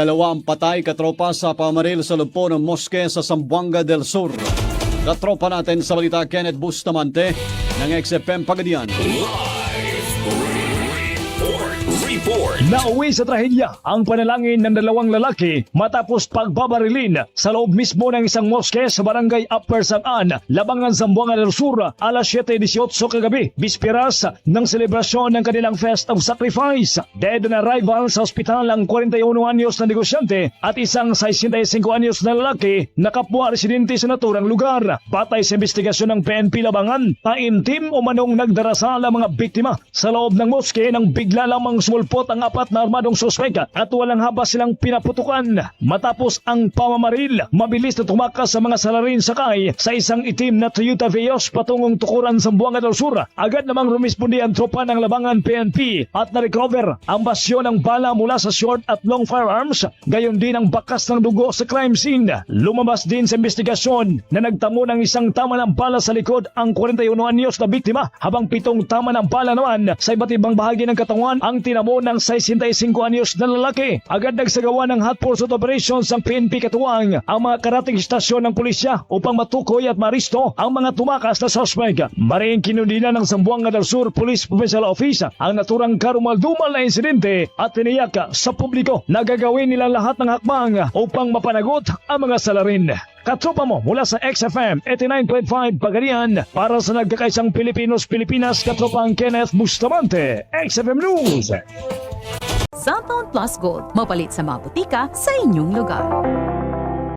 Dalawang patay katropa sa pamaril sa loob ng moske sa Zamboanga del Sur. Katropa natin sa balita, Kenneth Bustamante ng XFM Pagadian. Nauwi sa trahedya ang panalangin ng dalawang lalaki matapos pagbabarilin sa loob mismo ng isang moske sa barangay Upper San-An, Labangan, Zamboanga del Sur, alas 7:18 kagabi, bisperas ng selebrasyon ng kanilang Fest of Sacrifice. Dead on arrival sa ospital ang 41 anyos na negosyante at isang 65 anyos na lalaki na kapwa residente sa naturang lugar. Batay sa investigasyon ng PNP Labangan, taimtim o manong nagdarasal ang mga biktima sa loob ng moske nang bigla lamang sumulpot ang apat na armadong suspek at walang habas silang pinaputukan. Matapos ang pamamaril, mabilis na tumakas sa mga salarin sakay sa isang itim na Toyota Vios patungong tukuran sa Zamboanga del Sur. Agad namang rumispondi ang tropa ng Labangan PNP at na-recover ang basyo ng bala mula sa short at long firearms, gayon din ang bakas ng dugo sa crime scene. Lumabas din sa investigasyon na nagtamo ng isang tama ng bala sa likod ang 41 anyos na biktima, habang 7 tama ng bala naman sa iba't ibang bahagi ng katawan ang tinamo ng 65 anyos na lalaki. Agad nagsagawa ng hot pursuit operations ang PNP katuwang ang mga karating istasyon ng pulisya upang matukoy at maristo ang mga tumakas na suspect. Maring kinundina ng Zamboanga del Sur Police Provincial Office ang naturang karumaldumal na insidente at tiniyak sa publiko na gagawin nila lahat ng hakbang upang mapanagot ang mga salarin. Katropa mo mula sa XFM 89.5 Pagadian para sa nagkakaisang Pilipinos-Pilipinas, katropang Kenneth Bustamante, XFM News. Cellphone Plus Gold, mapalit sa mga butika sa inyong lugar.